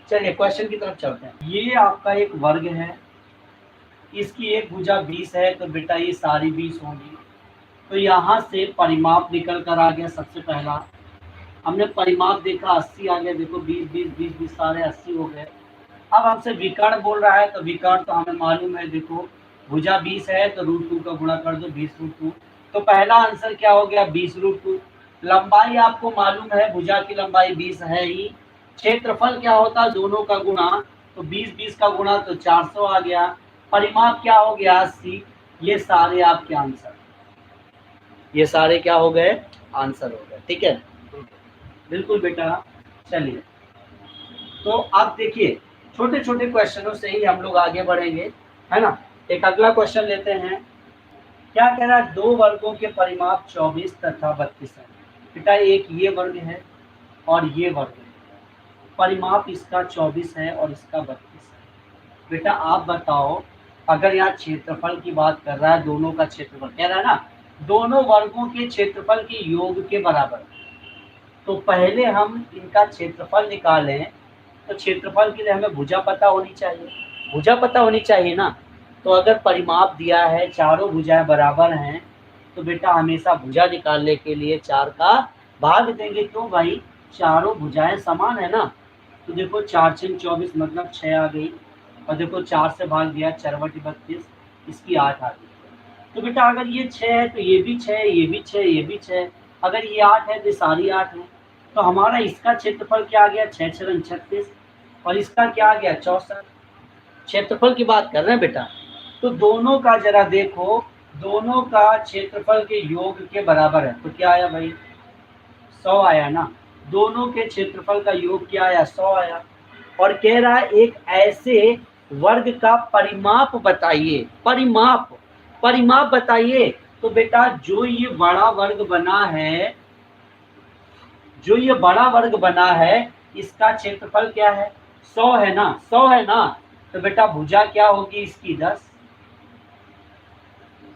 चलिए क्वेश्चन की तरफ चलते हैं। ये आपका एक वर्ग है, इसकी एक भुजा 20 है, तो बेटा ये सारी 20 होंगी। तो यहाँ से परिमाप निकल कर आ गया। सबसे पहला हमने परिमाप देखा 80 आ गया, देखो 20 20 20 20 सारे 80 हो गए। अब हमसे विकर्ण बोल रहा है, तो विकर्ण तो हमें मालूम है, देखो भुजा 20 है तो √2 का गुणा कर दो 20√2। तो पहला आंसर क्या हो गया 20√2। लंबाई आपको मालूम है, भुजा की लंबाई 20 है ही। क्षेत्रफल क्या होता है, दोनों का गुणा, तो 20 20 का गुणा तो 400 आ गया। परिमाप क्या हो गया 80। ये सारे आपके आंसर, ये सारे क्या हो गए, आंसर हो गए। ठीक है, बिल्कुल बेटा। चलिए, तो आप देखिए छोटे छोटे क्वेश्चनों से ही हम लोग आगे बढ़ेंगे, है ना। एक अगला क्वेश्चन लेते हैं। क्या कह रहा है, दो वर्गों के परिमाप 24 तथा 32 है। बेटा एक ये वर्ग है और ये वर्ग है, परिमाप इसका 24 है और इसका 32 है। बेटा आप बताओ, अगर यहाँ क्षेत्रफल की बात कर रहा है, दोनों का क्षेत्रफल कह रहा है ना, दोनों वर्गों के क्षेत्रफल के योग के बराबर, तो पहले हम इनका क्षेत्रफल निकालें। तो क्षेत्रफल के लिए हमें भुजा पता होनी चाहिए, भुजा पता होनी चाहिए ना। तो अगर परिमाप दिया है, चारों भुजाएं बराबर हैं, तो बेटा हमेशा भुजा निकालने के लिए 4 का भाग देंगे। क्यों भाई, चारों भुजाएं समान है ना। तो देखो 4 6 24 मतलब 6 आ गई, और देखो 4 से भाग दिया 4 बटी 32, इसकी 8 आ गई। तो बेटा अगर ये 6 है तो ये भी 6 है, ये भी 6 है, ये भी 6 है। अगर ये 8 है तो सारी 8 है। तो हमारा इसका क्षेत्रफल क्या आ गया 6 6 36, और इसका क्या आ गया 64। क्षेत्रफल की बात कर रहे हैं बेटा। तो दोनों का जरा देखो, दोनों का क्षेत्रफल के योग के बराबर है, तो क्या आया भाई 100 आया ना। दोनों के क्षेत्रफल का योग क्या आया 100 आया। और कह रहा है एक ऐसे वर्ग का परिमाप बताइए, परिमाप, परिमाप बताइए। तो बेटा जो ये बड़ा वर्ग बना है, जो ये बड़ा वर्ग बना है, इसका क्षेत्रफल क्या है 100 है ना, 100 है ना। तो बेटा भुजा क्या होगी इसकी 10,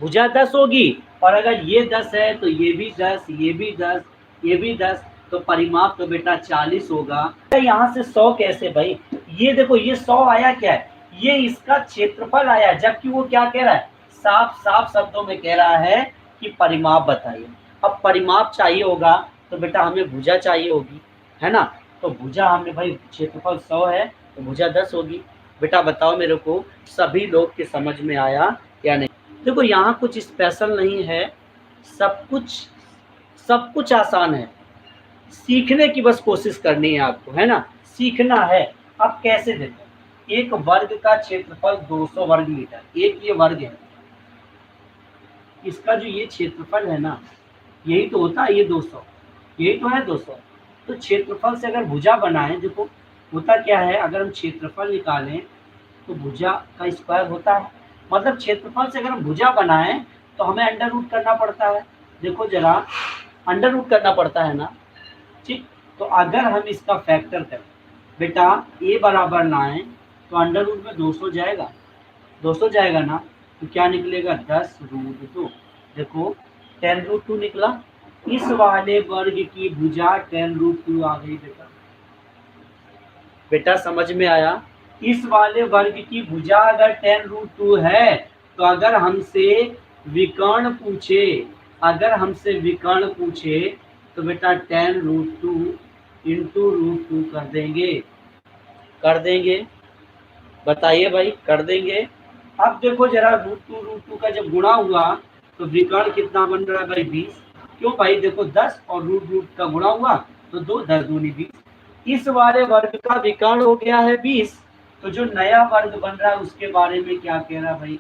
भुजा 10 होगी। और अगर ये 10 है तो ये भी 10, ये भी 10, ये भी 10, तो परिमाप तो बेटा 40 होगा। यहाँ से 100 कैसे भाई, ये देखो ये 100 आया क्या है, ये इसका क्षेत्रफल आया, जबकि वो क्या कह रहा है, साफ साफ शब्दों में कह रहा है कि परिमाप बताइए। अब परिमाप चाहिए होगा तो बेटा हमें भुजा चाहिए होगी, है ना। तो भुजा हमने भाई, क्षेत्रफल 100 है तो भुजा 10 होगी। बेटा बताओ मेरे को, सभी लोग के समझ में आया या नहीं। देखो यहाँ कुछ स्पेशल नहीं है, सब कुछ आसान है। सीखने की बस कोशिश करनी है आपको, है ना, सीखना है। अब कैसे देखो, एक वर्ग का क्षेत्रफल 200 वर्ग मीटर, एक ये वर्ग है, इसका जो ये क्षेत्रफल है ना, यही तो होता है ये 200, यही तो है 200। तो क्षेत्रफल से अगर भुजा बनाए, देखो होता क्या है, अगर हम क्षेत्रफल निकालें तो भुजा का स्क्वायर होता है। मतलब क्षेत्रफल से अगर हम भुजा बनाएं तो हमें अंडर रूट करना पड़ता है। देखो जरा, अंडर रूट करना पड़ता है ना, ठीक। तो अगर हम इसका फैक्टर करें बेटा, ए बराबर लाएं, तो अंडर रूट में 200 जाएगा, 200 जाएगा ना। तो क्या निकलेगा 10√2। देखो 10√2 निकला। इस वाले वर्ग की भुजा 10√2 आ गई बेटा, बेटा समझ में आया। इस वाले वर्ग की भुजा अगर 10√2 है, तो अगर हमसे विकर्ण पूछे, अगर हमसे विकर्ण पूछे तो बेटा 10√2 इंटू √2 कर देंगे, कर देंगे, बताइए भाई कर देंगे। अब देखो जरा √2 का जब गुणा हुआ तो विकर्ण कितना बन रहा है भाई 20। क्यों भाई, देखो 10 और √2 का गुणा हुआ तो 2 10 दूनी 20। इस वाले वर्ग का विकर्ण हो गया है 20। तो जो नया वर्ग बन रहा है उसके बारे में क्या कह रहा है भाई,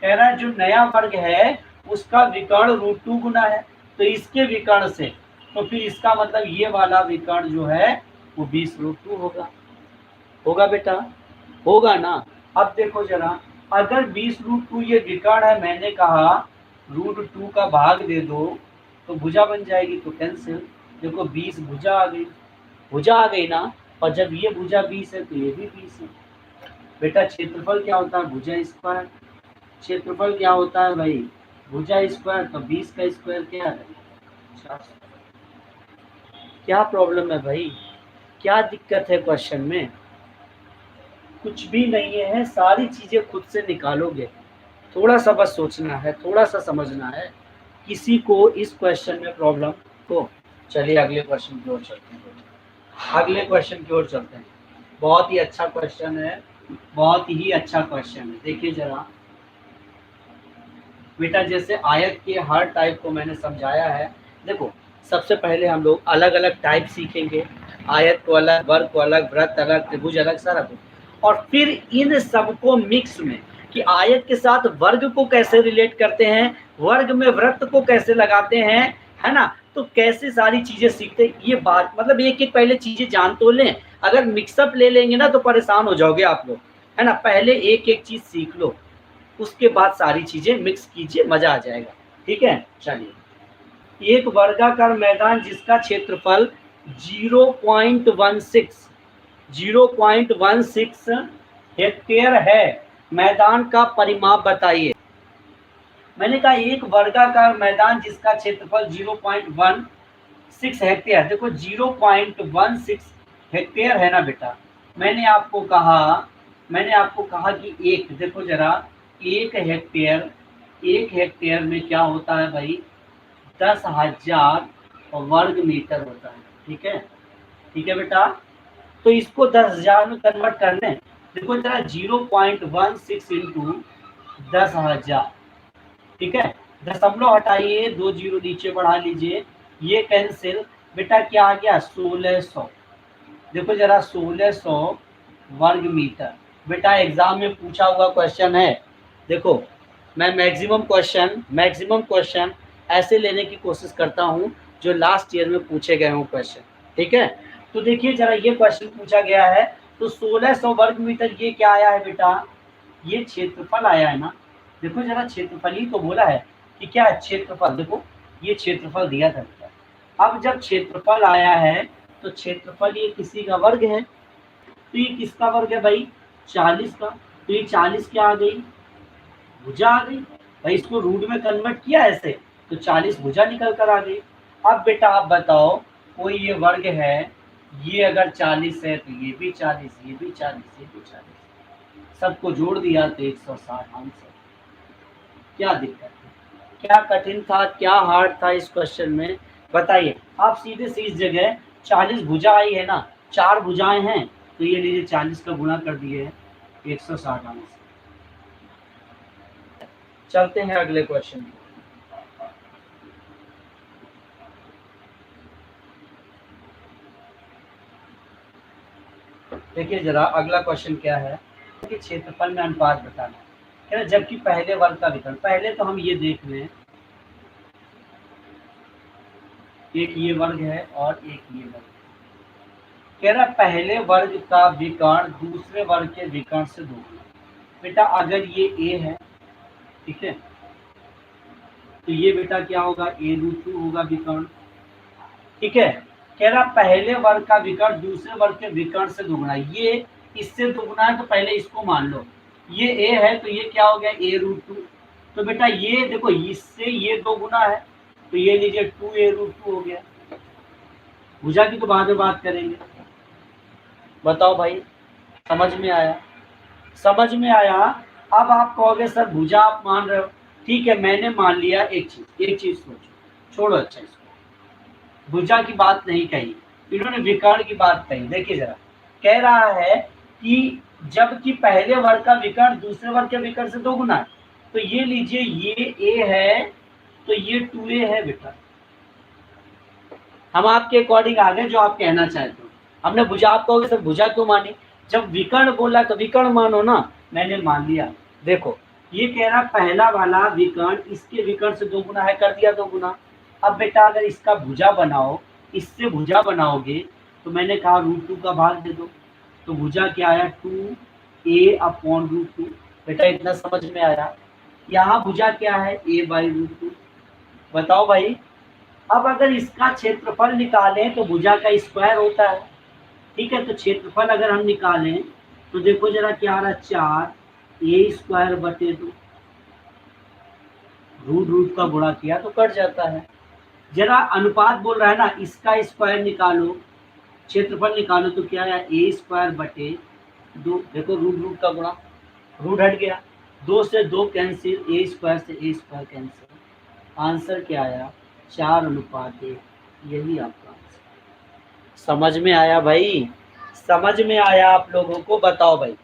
कह रहा है जो नया वर्ग है उसका विकर्ण √2 गुना है, तो इसके विकर्ण से, तो फिर इसका मतलब ये वाला विकर्ण जो है वो 20√2 होगा, होगा बेटा, होगा ना। अब देखो जरा, अगर 20√2 ये विकर्ण है, मैंने कहा √2 का भाग दे दो तो भुजा बन जाएगी, तो कैंसिल। देखो 20 भुजा आ गई, भुजा आ गई ना। और जब ये भुजा 20 है तो ये भी 20 है। बेटा क्षेत्रफल क्या होता है भुजा स्क्वायर, क्षेत्रफल क्या होता है भाई भुजा स्क्वायर। तो 20 का स्क्वायर क्या है 400। क्या प्रॉब्लम है भाई, क्या दिक्कत है क्वेश्चन में, कुछ भी नहीं है, सारी चीजें खुद से निकालोगे। थोड़ा सा बस सोचना है, थोड़ा सा समझना है, किसी को इस क्वेश्चन में प्रॉब्लम तो चलिए अगले क्वेश्चन की ओर चलते हैं। अगले क्वेश्चन की ओर चलते हैं। बहुत ही अच्छा क्वेश्चन है, बहुत ही अच्छा क्वेश्चन है। देखिए जरा बेटा, जैसे आयत के हर टाइप को मैंने समझाया है। देखो सबसे पहले हम लोग अलग अलग टाइप सीखेंगे, आयत को अलग, वर्ग को अलग, वृत्त अलग, त्रिभुज अलग, सारा कुछ। और फिर इन सबको मिक्स में कि आयत के साथ वर्ग को कैसे रिलेट करते हैं, वर्ग में वृत्त को कैसे लगाते हैं, है ना। तो कैसे सारी चीजें सीखते हैं, ये बात मतलब एक एक पहले चीजें जान तो लें। अगर मिक्सअप ले लेंगे ना तो परेशान हो जाओगे आप लोग, है ना। पहले एक एक चीज सीख लो, उसके बाद सारी चीजें मिक्स कीजिए, मजा आ जाएगा। ठीक है, चलिए। एक वर्गाकार मैदान जिसका क्षेत्रफल 0.16 हेक्टेयर है, मैदान का परिमाप बताइए। मैंने कहा एक वर्गाकार मैदान जिसका क्षेत्रफल 0.16 हेक्टेयर। देखो 0.16 हेक्टेयर है ना बेटा। मैंने आपको कहा कि एक, देखो जरा, एक हेक्टेयर में क्या होता है भाई, 10,000 वर्ग मीटर होता है। ठीक है, ठीक है बेटा। तो इसको 10,000 में कन्वर्ट कर लें। देखो जरा 0.16 इंटू 10,000, ठीक है। दशमलव हटाइए, 2 जीरो नीचे बढ़ा लीजिए, ये कैंसिल। बेटा क्या आ गया, 1600। देखो जरा 1600 वर्ग मीटर। बेटा एग्जाम में पूछा हुआ क्वेश्चन है। देखो मैं मैक्सिमम क्वेश्चन ऐसे लेने की कोशिश करता हूँ जो लास्ट ईयर में पूछे गए हों क्वेश्चन। ठीक है, तो देखिए जरा ये क्वेश्चन पूछा गया है, तो 1600 वर्ग मीटर ये क्या आया है बेटा, ये क्षेत्रफल आया है ना। देखो जरा क्षेत्रफल ही तो बोला है कि क्या है, क्षेत्रफल। देखो ये क्षेत्रफल दिया था बेटा। अब जब क्षेत्रफल आया है तो क्षेत्रफल ये किसी का वर्ग है, तो ये किसका वर्ग है भाई, 40 का। तो ये 40 क्या आ गई, भुजा आ गई भाई। इसको रूट में कन्वर्ट किया ऐसे तो 40 भुजा निकल कर आ गई। अब बेटा आप बताओ, कोई ये वर्ग है, ये अगर 40 है तो ये भी 40, ये भी 40, ये भी 40, सबको जोड़ दिया तो 160 आंसर। क्या दिक्कत है, क्या कठिन था, क्या हार्ड था इस क्वेश्चन में, बताइए। आप सीधे से इस जगह 40 भुजा आई है ना, 4 भुजाएं हैं, तो ये लीजिए 40 का गुणा कर दिए 160 आंसर। चलते हैं अगले क्वेश्चन। देखिए जरा अगला क्वेश्चन क्या है कि क्षेत्रफल में अनुपात बताना है, जबकि पहले वर्ग का विकर्ण। पहले तो हम ये देख लें, एक ये वर्ग है और एक ये वर्ग। कह रहा पहले वर्ग का विकर्ण दूसरे वर्ग के विकर्ण से दोगुना। बेटा अगर ये a है, ठीक है, तो ये बेटा क्या होगा, a√2 होगा विकर्ण। ठीक है, कह रहा पहले वर्ग का विकर्ण दूसरे वर्ग के विकर्ण से दोगुना। ये इससे दोगुना है तो पहले इसको मान लो, ये a है तो ये क्या हो गया, a√2। तो बेटा ये देखो इससे ये दोगुना है तो ये लीजिए 2a√2 हो गया। भुजा की तो बाद में बात करेंगे। बताओ भाई, समझ में आया, समझ में आया। अब आप कहोगे सर भुजा आप मान रहे हो, ठीक है, मैंने मान लिया। एक चीज सोचो, छोड़ो अच्छा इसको, भुजा की बात नहीं कही, इन्होंने विकर्ण की बात कही। देखिए जरा, कह रहा है कि जबकि पहले वर्ग का विकर्ण दूसरे वर्ग के विकर्ण से दोगुना है, तो ये लीजिए ये a है तो ये 2a है बेटा। हम आपके अकॉर्डिंग आ गए जो आप कहना चाहते हो। हमने भुजा, आप कहोगे सर भुजा क्यों मानी, जब विकर्ण बोला तो विकर्ण मानो ना, मैंने मान लिया। देखो ये कह रहा पहला वाला विकर्ण इसके विकर्ण से दोगुना है, कर दिया दोगुना। अब बेटा अगर इसका भुजा बनाओ, इससे भुजा बनाओगे तो मैंने कहा √2 का भाग दे दो, तो भुजा क्या आया, 2a/√2। बेटा इतना समझ में आया। यहाँ भुजा क्या है, a/√2। बताओ भाई, अब अगर इसका क्षेत्रफल निकालें तो भुजा का स्क्वायर होता है। ठीक है, तो क्षेत्रफल अगर हम निकालें तो देखो जरा क्या आ रहा है, 4a²/2। रूट का गुणा किया तो कट जाता है। जरा अनुपात बोल रहा है ना, इसका स्क्वायर निकालो, क्षेत्रफल निकालो, तो क्या आया, a² 2, देखो रूट रूट का गुणा, रूट हट गया, 2 से 2 कैंसिल, ए स्क्वायर से ए स्क्वायर कैंसिल, आंसर क्या आया 4:1। यही आपका आंसर। समझ में आया भाई? समझ में आया आप लोगों को? बताओ भाई,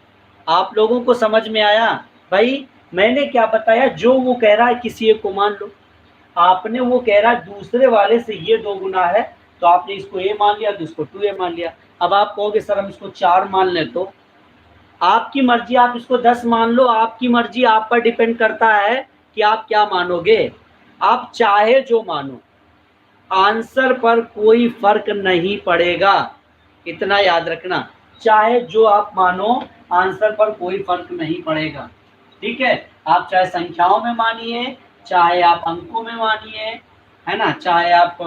आप लोगों को समझ में आया? भाई मैंने क्या बताया, जो वो कह रहा है किसी एक को मान लो, आपने वो कह रहा है दूसरे वाले से ये 2 गुना है, तो आपने इसको ए मान लिया, तो इसको 2a मान लिया। अब आप कहोगे सर हम इसको 4 मान लें, तो आपकी मर्जी, आप इसको 10 मान लो, आपकी मर्जी, आप पर डिपेंड करता है कि आप क्या मानोगे। आप चाहे जो मानो, आंसर पर कोई फर्क नहीं पड़ेगा, इतना याद रखना। चाहे जो आप मानो, आंसर पर कोई फर्क नहीं पड़ेगा, ठीक है। आप चाहे संख्याओं में मानिए, चाहे आप अंकों में मानिए, है ना, चाहे आप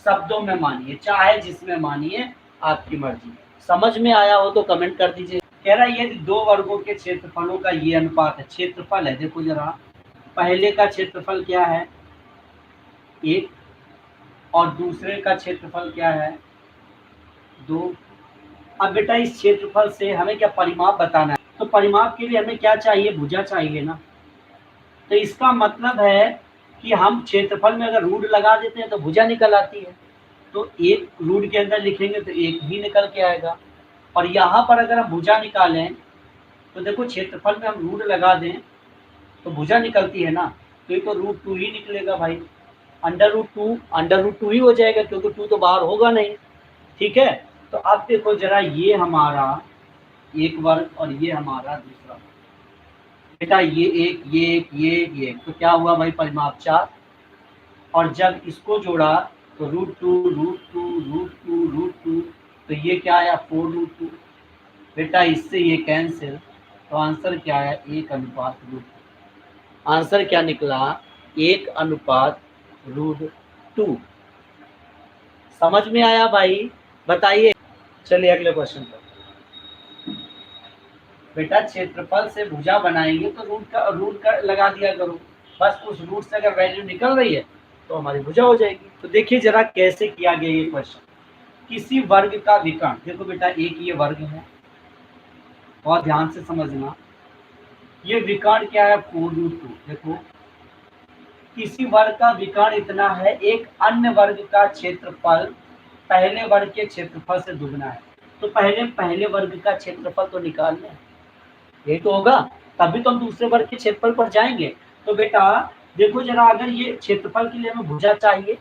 शब्दों में मानिए, चाहे जिसमें मानिए, आपकी मर्जी। समझ में आया हो तो कमेंट कर दीजिए। कह रहा है ये 2 वर्गों के क्षेत्रफलों का ये अनुपात है। क्षेत्रफल है, देखो जरा, पहले का क्षेत्रफल क्या है 1, और दूसरे का क्षेत्रफल क्या है 2। अब बेटा इस क्षेत्रफल से हमें क्या परिमाप बताना है, तो परिमाप के लिए हमें क्या चाहिए, भुजा चाहिए ना। तो इसका मतलब है कि हम क्षेत्रफल में अगर रूट लगा देते हैं तो भुजा निकल आती है, तो एक रूट के अंदर लिखेंगे तो एक ही निकल के आएगा। और यहाँ पर अगर हम भुजा निकालें तो देखो क्षेत्रफल में हम रूट लगा दें तो भुजा निकलती है ना, तो ये तो √2 ही निकलेगा भाई, √2 ही हो जाएगा, क्योंकि 2 तो बाहर होगा नहीं, ठीक है। तो अब देखो जरा, ये हमारा एक वर्ग और ये हमारा दूसरा वर्ग, बेटा ये एक, ये एक, ये एक, ये एक, तो क्या हुआ भाई परिमाप 4। और जब इसको जोड़ा तो √2, तो ये क्या आया 4√2। बेटा इससे ये कैंसिल, तो आंसर क्या आया 1:√2। आंसर क्या निकला 1:√2। समझ में आया भाई? बताइए। चलिए अगले क्वेश्चन पर। बेटा क्षेत्रफल से भुजा बनाएंगे तो रूट का लगा दिया करो, बस उस रूट से अगर वैल्यू निकल रही है तो हमारी भुजा हो जाएगी। तो देखिए जरा कैसे किया गया ये क्वेश्चन। किसी वर्ग का विकर्ण, देखो बेटा एक ये वर्ग है, बहुत ध्यान से समझना, ये विकर्ण क्या है 4√2। देखो किसी वर्ग का विकर्ण इतना है, एक अन्य वर्ग का क्षेत्रफल पहले वर्ग के क्षेत्रफल से दुगना है, तो पहले वर्ग का क्षेत्रफल तो निकाल लें, यही तो होगा, तभी तो हम दूसरे वर्ग के क्षेत्रफल पर जाएंगे। तो बेटा देखो जरा, अगर ये क्षेत्रफल के लिए हमें भुजा चाहिए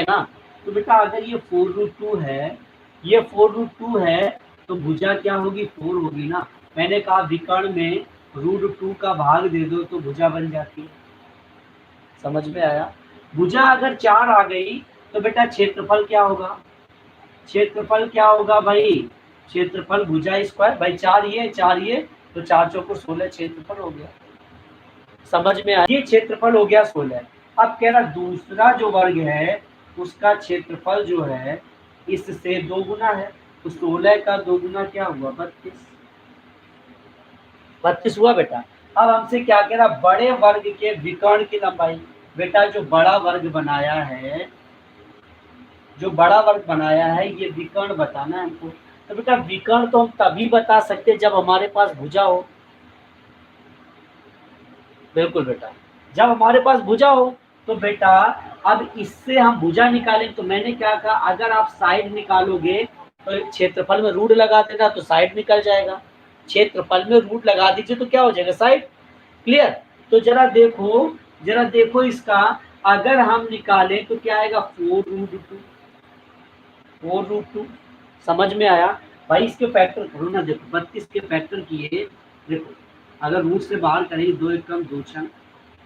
ना, तो बेटा अगर ये 4√2 है, ये 4√2 है, तो भुजा क्या होगी 4 होगी ना। मैंने कहा विकर्ण में √2 का भाग दे दो तो भुजा बन जाती है। समझ में आया? भुजा अगर 4 आ गई तो बेटा क्षेत्रफल क्या होगा, क्षेत्रफल क्या होगा भाई, क्षेत्रफल भुजा स्क्वायर, भाई 4 ये 4 ये, तो 4 चौको 16 क्षेत्रफल हो गया। समझ में आया? ये क्षेत्रफल हो गया 16। अब कह रहा दूसरा जो वर्ग है उसका क्षेत्रफल जो है इससे 2 गुना है, तो 16 का 2 गुना क्या हुआ 32 हुआ बेटा। अब हमसे क्या कह रहा, बड़े वर्ग के विकर्ण की लंबाई। बेटा जो बड़ा वर्ग बनाया है, जो बड़ा वर्ग बनाया है, ये विकर्ण बताना है हमको। तो बेटा विकर्ण तो हम तभी बता सकते जब हमारे पास भुजा हो। बिल्कुल बेटा, जब हमारे पास भुजा हो। तो बेटा अब इससे हम भुजा निकालें, तो मैंने क्या कहा, अगर आप साइड निकालोगे तो क्षेत्रफल में रूट लगा देना तो साइड निकल जाएगा, क्षेत्रफल में रूट लगा दीजिए तो क्या हो जाएगा साइड। क्लियर? तो जरा देखो इसका, अगर हम निकालें तो क्या आएगा 4√2। समझ में आया भाई? इसके फैक्टर करो ना, देखो 32 के फैक्टर किए, देखो अगर रूट से बाहर करेंगे 2 एकम 2 छन,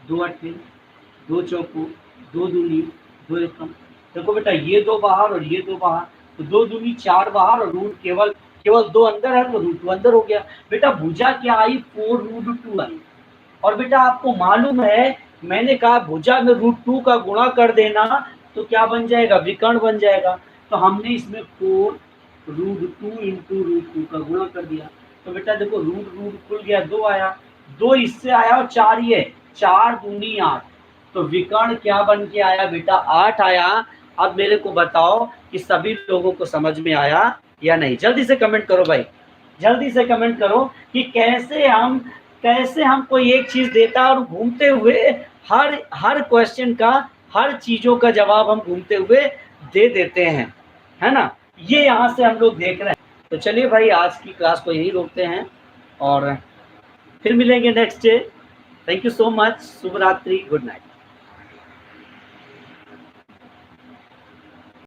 2 अट्ठे, 2 चौको, 2 दूनी, 2 एकम। देखो बेटा ये 2 बाहर और ये 2 बाहर, तो 2 दूनी 4 बाहर और रूट केवल 2 अंदर है, तो √2 अंदर हो गया। बेटा भुजा क्या आई 4√2 आई। और बेटा आपको मालूम है मैंने कहा भुजा में √2 का गुणा कर देना तो क्या बन जाएगा, विकर्ण बन जाएगा। तो हमने इसमें 4√2 इंटू √2 का गुणा कर दिया, तो बेटा देखो रूट खुल गया, 2 आया, 2 इससे आया और 4 ये, 4 दूनी 8, तो विकर्ण क्या बन के आया बेटा 8 आया। अब मेरे को बताओ कि सभी लोगों को समझ में आया या नहीं, जल्दी से कमेंट करो भाई। जल्दी से कमेंट करो कि कैसे हम कोई एक चीज़ देता है और घूमते हुए हर क्वेश्चन का, हर चीज़ों का जवाब हम घूमते हुए दे देते हैं, है ना। ये यहाँ से हम लोग देख रहे हैं। तो चलिए भाई, आज की क्लास को यही रोकते हैं और फिर मिलेंगे next day. Thank you so much. शुभ रात्रि, गुड नाइट।